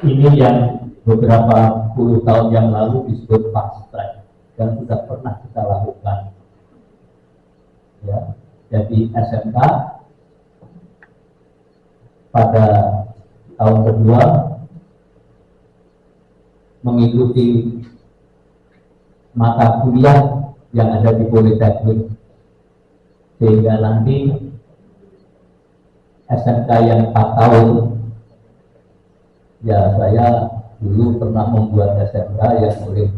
Ini yang beberapa puluh tahun yang lalu disebut fast track dan sudah pernah kita lakukan. Ya, jadi SMK pada tahun kedua mengikuti mata kuliah yang ada di Politeknik, sehingga nanti SMK yang 4 tahun, ya saya dulu pernah membuat SMK yang oleh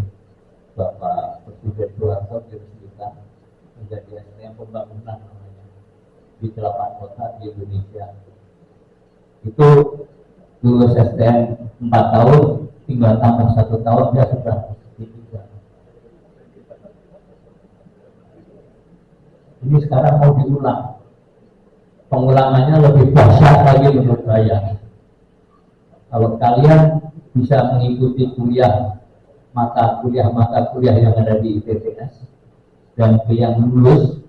Bapak Presiden Soeharto diresmikan menjadi SMK pembangunan namanya di 8 kota di Indonesia. Itu lulus STM 4 tahun, tinggal tambah 1 tahun dia sudah D3. Ini sekarang mau diulang. Pengulangannya lebih dahsyat lagi menurut saya. Kalau kalian bisa mengikuti mata kuliah yang ada di ITTS dan yang lulus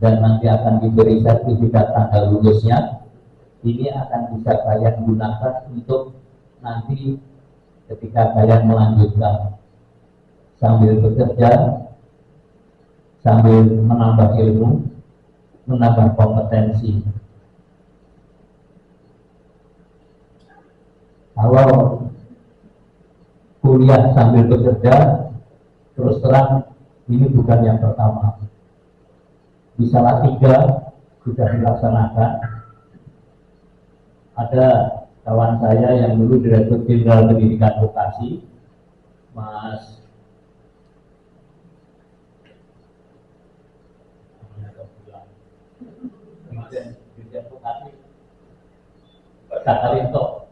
dan nanti akan diberi sertifikat tanda lulusnya, ini akan bisa kalian gunakan untuk nanti ketika kalian melanjutkan sambil bekerja, sambil menambah ilmu, menambah kompetensi. Kalau kuliah sambil bekerja, terus terang ini bukan yang pertama. Di Salatiga sudah dilaksanakan. Ada kawan saya yang dulu Direktur Jenderal Pendidikan Vokasi, Mas Sakarito,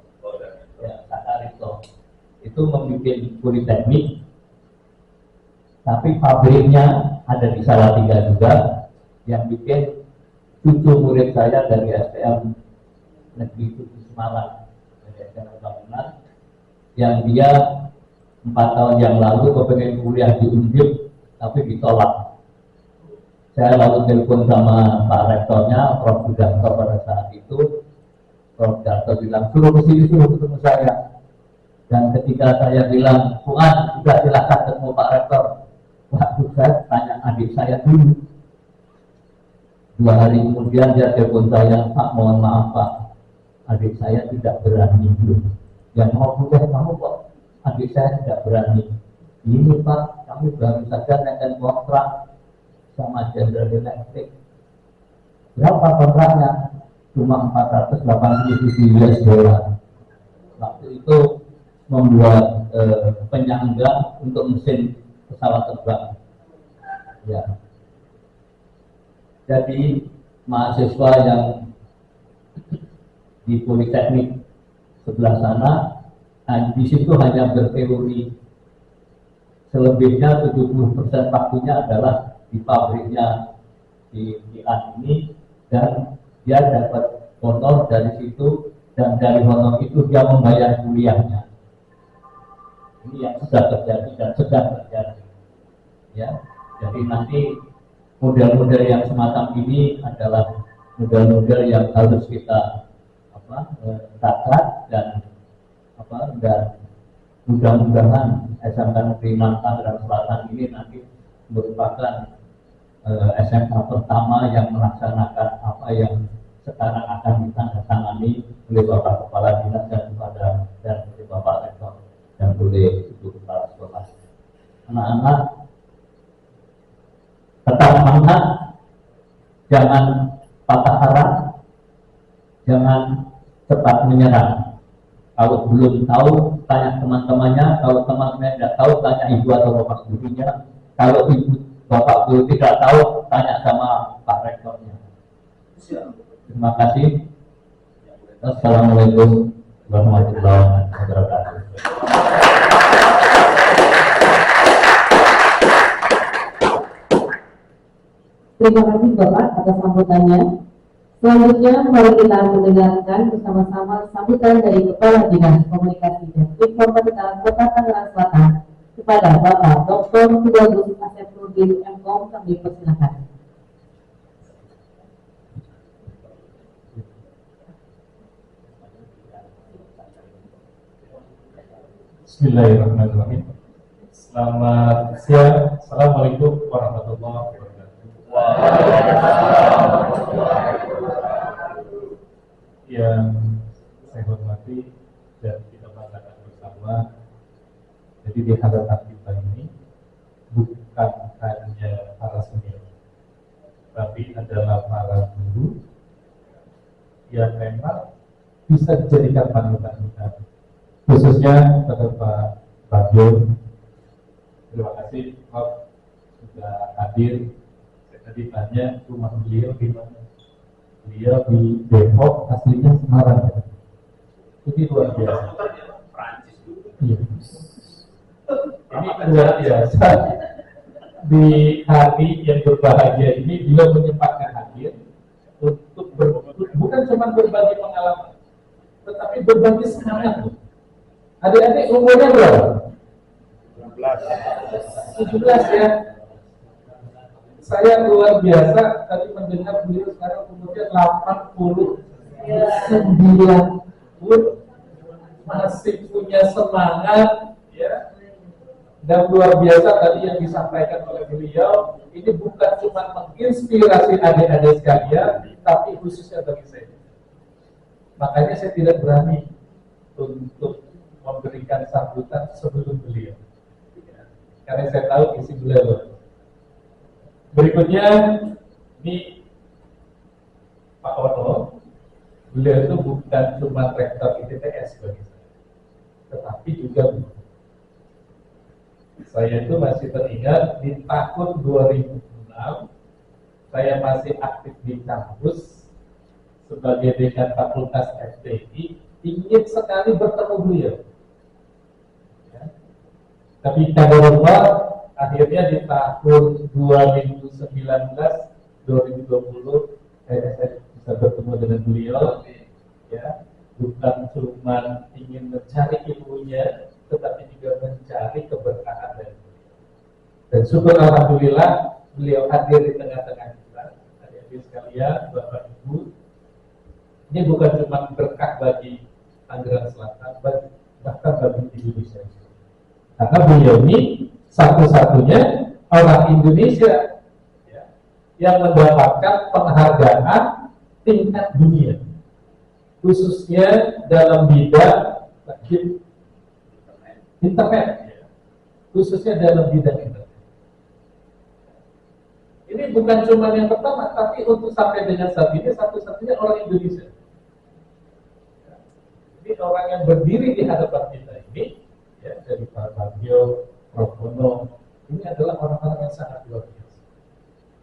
itu membuat politeknik, tapi pabriknya ada di Salatiga juga, yang bikin cucu murid saya dari STM Negeri 7 Semarang, dari STM Bangunan, yang dia 4 tahun yang lalu kepengen kuliah di Undip, tapi ditolak. Saya lalu telepon sama Pak Rektornya, Prof. Sudarto pada saat itu. Prof. Sudarto bilang, suruh ketemu saya. Dan ketika saya bilang, Tuhan, sudah silakan ketemu Pak Rektor. Waktu saya tanya adik saya dulu. 2 hari kemudian dia telepon saya, Pak, mohon maaf Pak, adik saya tidak berani dulu. Yang mau kuliah kamu kok, adik saya tidak berani. Ini Pak, kami baru saja naikkan kontrak sama General Electric. Berapa kontraknya? Cuma 487 US dollar. Waktu itu membuat penyangga untuk mesin pesawat terbang. Ya. Jadi mahasiswa yang di Politeknik sebelah sana, di situ hanya berteori. Selebihnya 70% waktunya adalah di pabriknya di ini, dan dia dapat honor dari situ, dan dari honor itu dia membayar kuliahnya. Ini yang sudah terjadi dan sedang terjadi. Ya, jadi nanti model-model yang semacam ini adalah model-model yang harus kita catat dan mudah-mudahan SMK Negeri Tangerang Selatan ini nanti merupakan SMK pertama yang melaksanakan apa yang sekarang akan ditandatangani oleh Bapak Kepala Dinas dan oleh Bapak Rektor dan oleh Ibu Kepala Sekolah. Anak-anak tetap semangat, jangan patah arah, jangan cepat menyerah. Kalau belum tahu, tanya teman-temannya. Kalau teman-temannya tidak tahu, tanya ibu atau bapak gurunya. Kalau ibu bapak guru tidak tahu, tanya sama Pak Rektornya. Terima kasih. Assalamualaikum warahmatullahi wabarakatuh. Terima kasih Bapak atas sambutannya. Selanjutnya mari kita mendengarkan bersama-sama sambutan dari Kepala Dinas Komunikasi dan Informatika Kota Tangerang Selatan kepada Bapak Dr. Tubagus Asep Nurdin MKOM. Kami persilakan. Bismillahirrahmanirrahim. Selamat siang. Assalamualaikum warahmatullahi wabarakatuh. Yang saya hormati dan kita banggakan bersama. Jadi di hadapan kita ini bukan hanya para senior, tapi adalah para guru yang memang bisa dijadikan panutan kita. Khususnya kepada Pak Bagio, terima kasih Pak sudah hadir. Saya tadi tanya rumah beliau di mana? Beliau di Depok, aslinya Semarang. Itu luar biasa. Iya. Ini luar biasa. Di hari yang berbahagia ini beliau menyempatkan hadir untuk bukan cuma berbagi pengalaman, tetapi berbagi semangat. Adik-adik umurnya berapa? 17 ya. Saya luar biasa tadi mendengar beliau sekarang umurnya 89 pun masih punya semangat ya. Dan luar biasa tadi yang disampaikan oleh beliau ini bukan cuma menginspirasi adik-adik sekalian, tapi khususnya bagi saya. Makanya saya tidak berani untuk memberikan sambutan sebelum beliau, karena saya tahu isi beliau. Berikutnya ini Pak Ono, beliau itu bukan cuma rektor ITTS bagi saya, tetapi juga saya itu masih teringat di tahun 2006 saya masih aktif di kampus sebagai dekan Fakultas FTI, ingin sekali bertemu beliau. Tapi kabarullah akhirnya di tahun 2019 2020 saya bisa bertemu dengan beliau ya, bukan cuma ingin mencari ilmunya tetapi juga mencari keberkahan dari beliau. Dan syukur alhamdulillah beliau hadir di tengah-tengah kita. Adik-adik sekalian, Bapak Ibu, ini bukan cuma berkah bagi Tangerang Selatan, bahkan bagi Indonesia. Karena beliau ini satu-satunya orang Indonesia ya, yang mendapatkan penghargaan tingkat dunia, khususnya dalam bidang internet, khususnya dalam bidang internet. Ini bukan cuma yang pertama, tapi untuk sampai dengan saat ini satu-satunya orang Indonesia. Ini orang yang berdiri di hadapan kita ini. Ya, dari Pak Bagio, Prof. Ono, ini adalah orang-orang yang sangat luar biasa.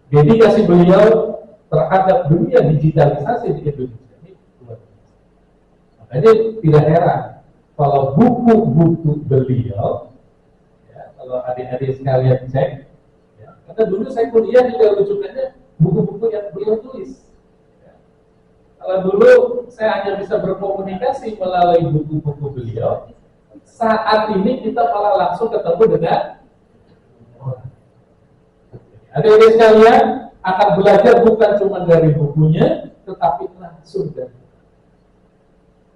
Dedikasi beliau terhadap dunia digitalisasi di Indonesia ini luar biasa. Makanya tidak heran kalau buku-buku beliau, ya, kalau adik-adik sekalian cek, ya, karena dulu saya kuliah juga rujukannya buku-buku yang beliau tulis. Ya. Kalau dulu saya hanya bisa berkomunikasi melalui buku-buku beliau. Saat ini kita malah langsung ketemu dengan orang. Adik-adik sekalian akan belajar bukan cuma dari bukunya, tetapi langsung dari.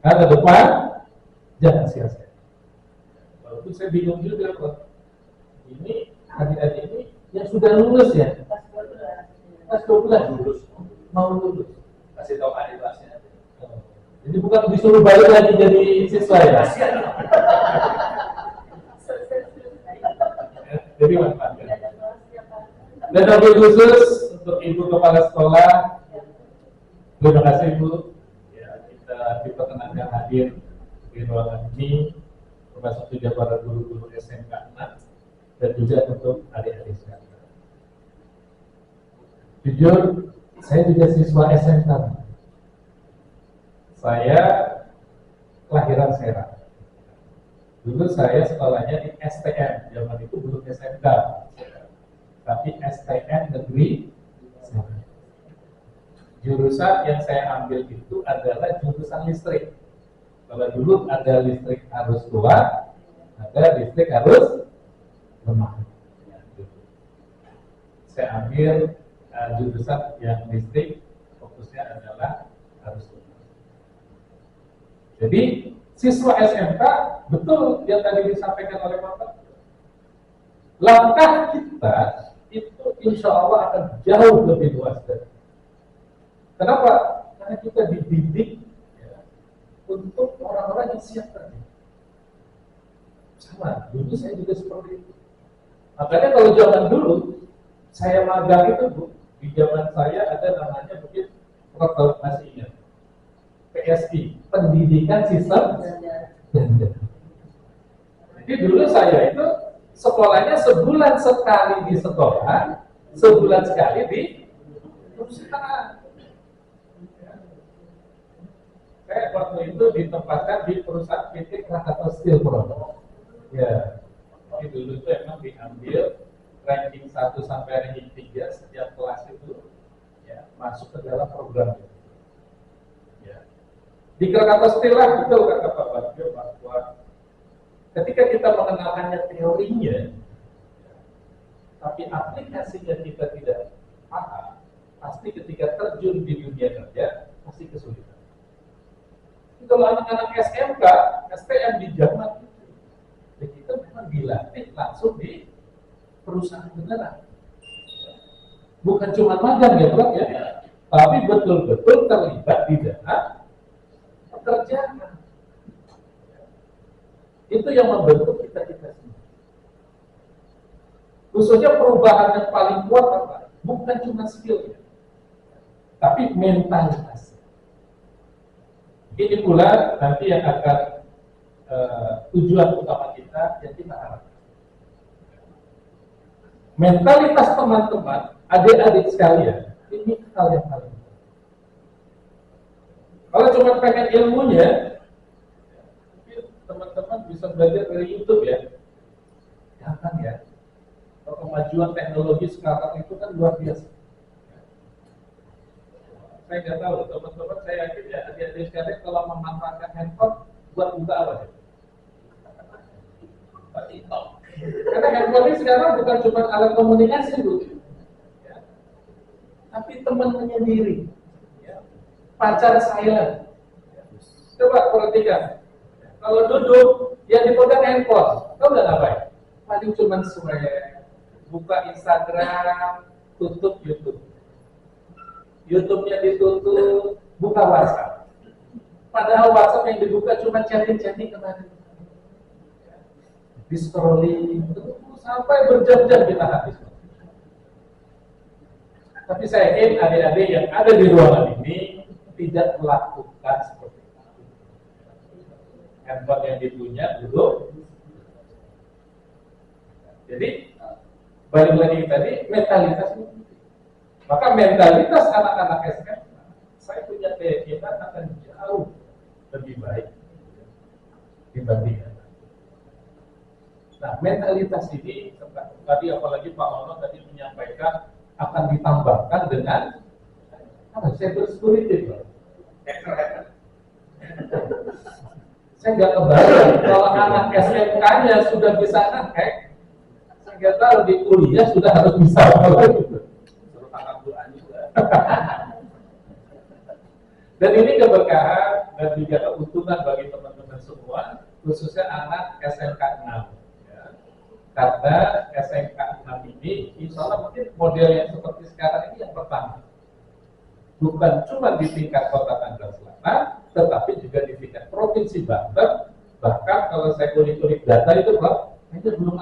Karena ke depan jangan sia-sia. Walaupun saya bingung juga kok. Ini adik-adik ini yang sudah lulus ya. Kelas 12 lulus, mau lulus. Kasih tahu adik kelasnya. Jadi bukan disuruh balik lagi jadi siswa ya. Jadi manfaatkan. Dan wabil khusus untuk Ibu Kepala Sekolah, terima kasih Ibu. Ya, kita diperkenankan hadir di ruangan ini, termasuk juga para guru-guru SMK 6 dan juga untuk adik-adik sekalian. Jujur, saya juga siswa SMK. Saya kelahiran Serang. Dulu saya sekolahnya di STM, zaman itu belum SMK, tapi STM Negeri Serang. Jurusan yang saya ambil itu adalah jurusan listrik. Kalau dulu ada listrik arus kuat, ada listrik arus lemah. Saya ambil jurusan yang listrik, fokusnya adalah arus lemah. Jadi siswa SMK, betul yang tadi disampaikan oleh Bapak. Langkah kita itu insya Allah akan jauh lebih luas dari. Kenapa? Karena kita dididik ya, untuk orang-orang yang siap tadi. Sama, dulu saya juga seperti itu. Makanya kalau zaman dulu saya magang itu, Bu, di zaman saya ada namanya mungkin Prof masih ingat, PSI, Pendidikan Sistem Ganda. Jadi dulu saya itu sekolahnya sebulan sekali di sekolah, sebulan sekali di perusahaan. Saya waktu itu ditempatkan di perusahaan PT Krakatau Steel Product. Ya, jadi dulu itu emang diambil ranking 1 sampai ranking 3 setiap kelas itu ya, masuk ke dalam program itu. Ya. Di Krakatau Steel lah, betul kata Pak Bagio bahwa ketika kita mengenalkannya teorinya, tapi aplikasinya kita tidak paham, pasti ketika terjun di dunia kerja pasti kesulitan. Kalau anak-anak SMK, STM di zaman itu, ya kita memang dilatih langsung di perusahaan beneran. Bukan cuma magang ya, Bro ya, tapi betul-betul terlibat di dalam pekerjaan. Itu yang membentuk kita semua. Khususnya perubahan yang paling kuat apa? Bukan cuma skillnya, tapi mentalitas. Ini pula nanti yang akan tujuan utama kita yang kita harapkan. Mentalitas teman-teman, adik-adik sekalian, ini hal yang paling penting. Kalau cuma pengen ilmunya, teman-teman bisa belajar dari YouTube ya. Gampang ya. Kemajuan teknologi sekarang itu kan luar biasa. Saya nggak tahu, teman-teman saya yakin ya adik-adik sekalian kalau memanfaatkan handphone buat buka apa ya? TikTok. Karena handphone ini sekarang bukan cuma alat komunikasi, Bu. Ya. Tapi teman menyendiri. Ya. Pacar silent. Ya. Coba perhatikan. Kalau duduk, yang dipegang handphone, tahu nggak ngapain? Paling cuma swipe, buka Instagram, tutup YouTube. YouTube-nya ditutup, buka WhatsApp. Padahal WhatsApp yang dibuka cuma chatting-chatting kemarin. Di scrolling, sampai berjam-jam kita habis. Tapi saya ingin adik-adik yang ada di ruangan ini tidak melakukan seperti itu. Handphone yang dipunya dulu. Jadi balik lagi tadi mentalitas itu. Maka mentalitas anak-anak SMA, saya punya keyakinan akan jauh lebih baik dibandingkan. Nah, mentalitas ini tadi apalagi Pak Ono tadi menyampaikan akan ditambahkan dengan cyber security. Saya nggak kebayang kalau anak SMK-nya sudah bisa nge-hack, saya nggak tahu di kuliah sudah harus bisa gitu. Dan ini keberkahan dan juga keuntungan bagi teman-teman semua, khususnya anak SMK 6 ya. Karena SMK 6 ini insya Allah mungkin model yang seperti sekarang ini yang pertama, bukan cuma di tingkat Kota Tangerang Selatan, tetapi juga di tingkat Provinsi Banten. Bahkan kalau saya kulik-kulik data itu Pak, itu belum